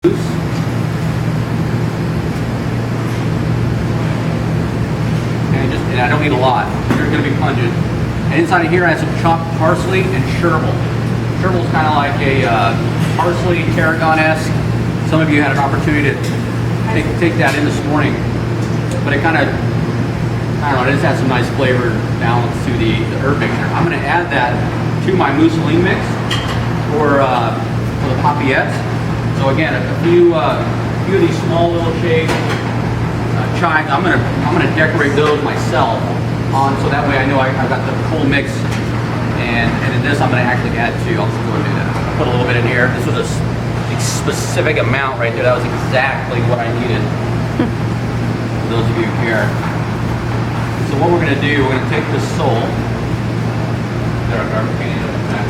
And I don't need a lot. They're going to be pungent. And inside of here I have some chopped parsley and chervil. Chervil is kind of like a parsley tarragon-esque. Some of you had an opportunity to take that in this morning, but it kind of, I don't know, it just has some nice flavor balance to the herb mixture. I'm going to add that to my mousseline mix for the paupiettes. So again, a few of these small little shaped chives. I'm gonna decorate those myself so that way I know I've got the full mix. And in this I'm gonna actually add two. I'll just go and do that. I'll put a little bit in here. This was a specific amount right there. That was exactly what I needed. For those of you who care. So what we're gonna do, we're gonna take this sole. There, our garbage can in the back.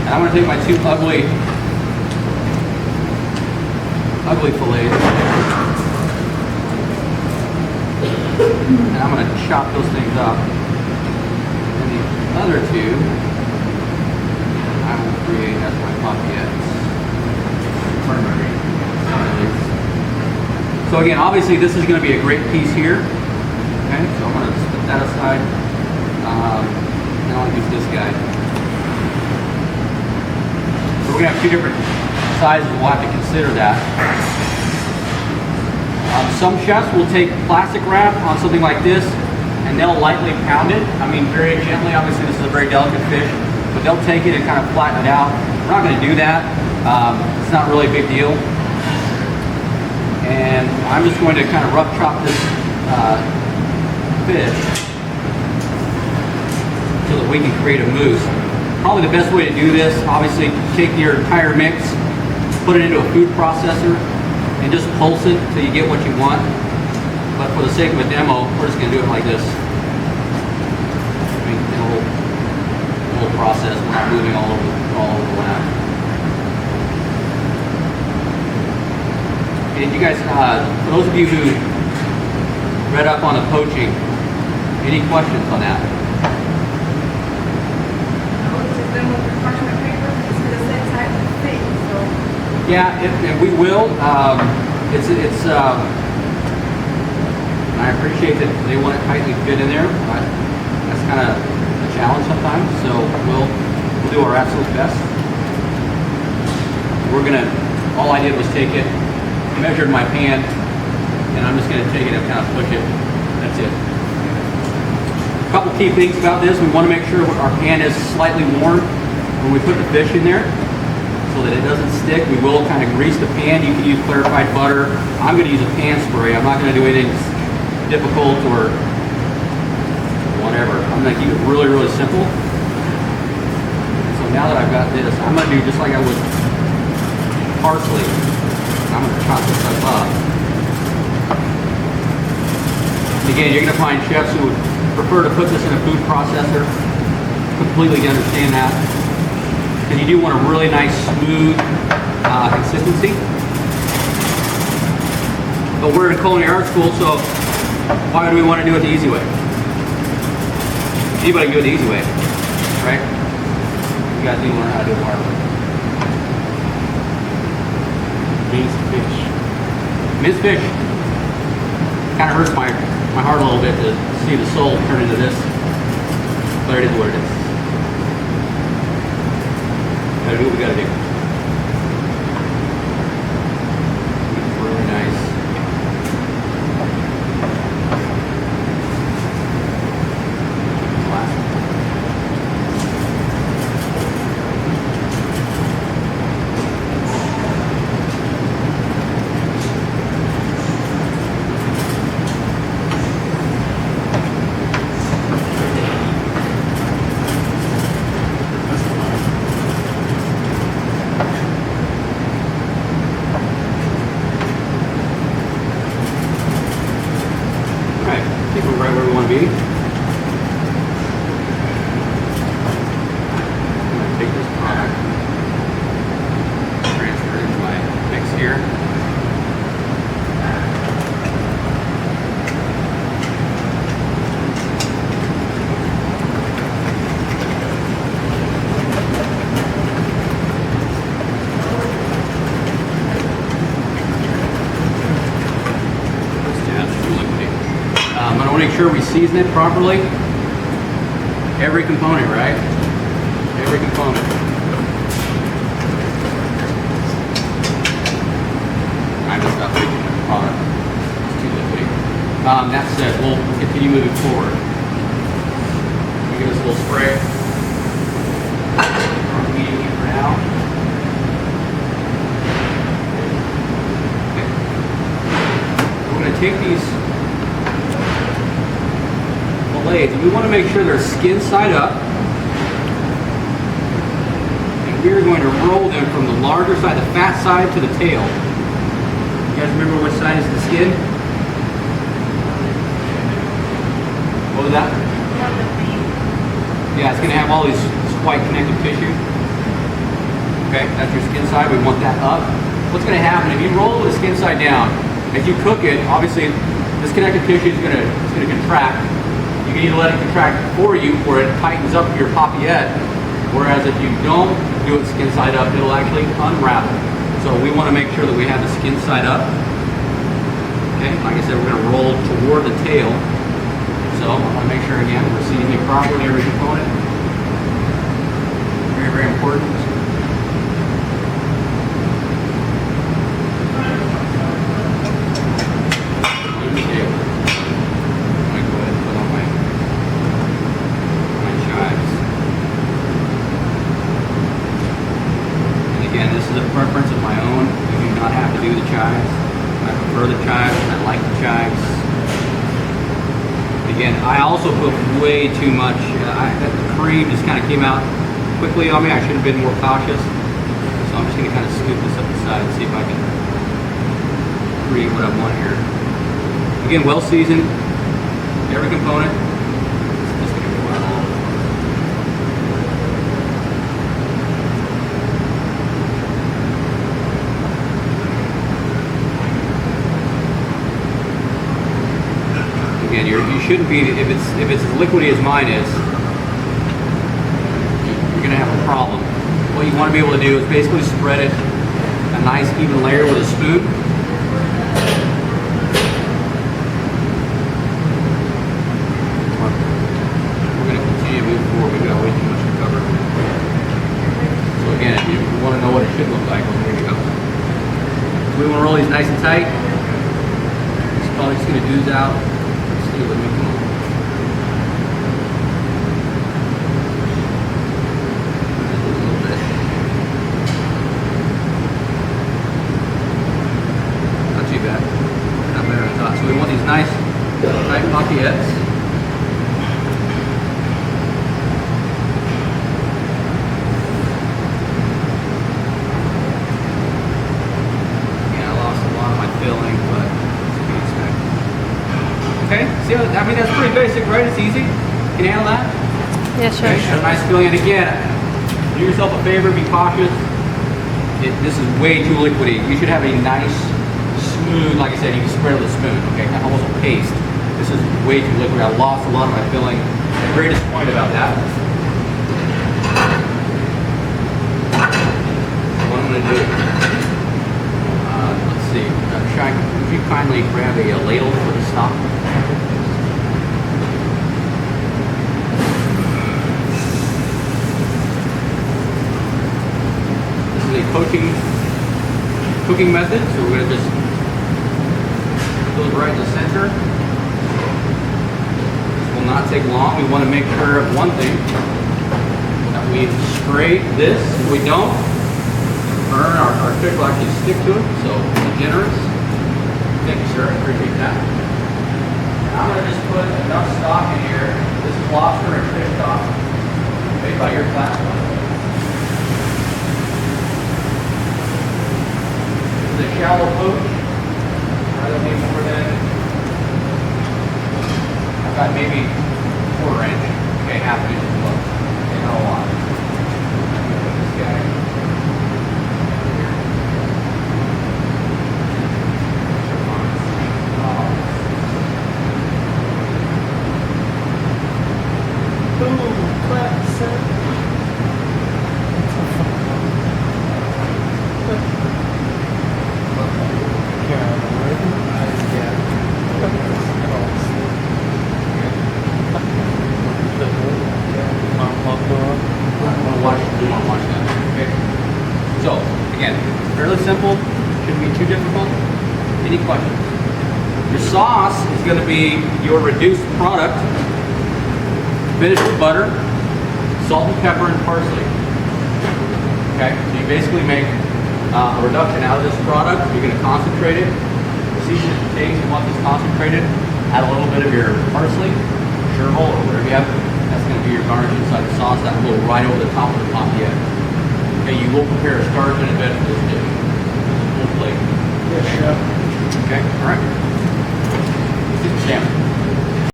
And I'm going to take my two ugly fillets and I'm going to chop those things up. And the other two I will create as my paupiettes. So again, obviously this is going to be a great piece here. Okay, so I'm going to put that aside. Now I'll use this guy. We're going to have two different sizes. We'll have to consider that. Some chefs will take plastic wrap on something like this and they'll lightly pound it. I mean, very gently. Obviously, this is a very delicate fish, but they'll take it and kind of flatten it out. We're not going to do that. It's not really a big deal. And I'm just going to kind of rough chop this fish so that we can create a mousse. Probably the best way to do this, obviously, take your entire mix, put it into a food processor, and just pulse it till you get what you want. But for the sake of a demo, we're just going to do it like this. I mean, the whole process, we're not moving all over the lab. And you guys, for those of you who read up on the poaching, any questions on that? Yeah, and we will. I appreciate that they want it tightly fit in there, but that's kind of a challenge sometimes. So we'll do our absolute best. All I did was take it, measured my pan, and I'm just going to take it and kind of push it. That's it. A couple key things about this: we want to make sure our pan is slightly warm when we put the fish in there, so that it doesn't stick. We will kind of grease the pan. You can use clarified butter. I'm going to use a pan spray. I'm not going to do anything difficult or whatever. I'm going to keep it really, really simple. So now that I've got this, I'm going to do just like I would parsley. I'm going to chop this stuff up. And again, you're going to find chefs who would prefer to put this in a food processor. Completely understand that. And you do want a really nice, smooth consistency. But we're in culinary art school, so why do we want to do it the easy way? Anybody can do it the easy way, right? You guys need to learn how to do it the hard way. Minced fish. Minced fish kind of hurts my heart a little bit to see the soul turn into this, but it is what it is. Gotta do what we gotta do. It's really nice. sure we season it properly. Every component, right? Every component. I messed up making the product. It's too liquidy. That said, we'll continue moving forward. Give us a little spray. We're medium heat for now. Okay. We're going to take these fillets, and we want to make sure they're skin side up. And we're going to roll them from the larger side, the fat side, to the tail. You guys remember which side is the skin? What was that? Yeah, it's going to have all this white connective tissue. Okay, that's your skin side. We want that up. What's going to happen if you roll the skin side down? As you cook it, obviously this connective tissue is going to contract. You can either let it contract for you, or it tightens up your paupiette. Whereas if you don't do it skin side up, it'll actually unravel. So we want to make sure that we have the skin side up. Okay, like I said, we're going to roll toward the tail. So I want to make sure again we're seasoning properly every component. Very, very important. Preference of my own. You do not have to do the chives. I prefer the chives. I like the chives. Again, I also put way too much. The cream just kind of came out quickly on me. I should have been more cautious. So I'm just going to kind of scoop this up the side and see if I can create what I want here. Again, well seasoned. Every component. Just going to go out all over. Again, you shouldn't be, if it's as liquidy as mine is, you're going to have a problem. What you want to be able to do is basically spread it a nice even layer with a spoon. We're going to continue to move forward. We've got way too much to cover. So again, if you want to know what it should look like, well, there you go. So we want to roll these nice and tight. It's probably just going to ooze out. With me. This not too bad. Not better than I thought. So we want these nice, tight paupiettes. Yeah, I lost a lot of my filling, but okay, see, I mean, that's pretty basic, right? It's easy. Can you handle that? Yeah, sure. Okay, have a nice feeling. And again, do yourself a favor, be cautious. This is way too liquidy. You should have a nice, smooth, like I said, you can spread it with a spoon, okay? Almost a paste. This is way too liquid. I lost a lot of my filling. I'm very disappointed about that. What I'm going to do, let's see. Would you kindly grab a ladle for the stock? This is a poaching cooking method, so we're going to just put it right in the center. This will not take long. We want to make sure of one thing, that we scrape this. If we don't, our fish will actually stick to it, so be generous. Thank you, sir. I appreciate that. I'm going to just put enough stock in here. This is lobster and fish stock made by your Platt College. This is a shallow poach. I don't need more than, I've got maybe 1/4 inch. Okay, 1/2 inch is close. Okay, not a lot. This guy. difficult? Any questions? Your sauce is going to be your reduced product, finished with butter, salt and pepper, and parsley. Okay, so you basically make a reduction out of this product. You're going to concentrate it, season it to taste. You want this concentrated. Add a little bit of your parsley, chervil, or whatever you have. That's going to be your garnish inside the sauce. That will go right over the top of the paupiette. Okay, you will prepare a starch in a bit for this dish. Full plate. Yes, chef. Okay, all right. Let's get the salmon.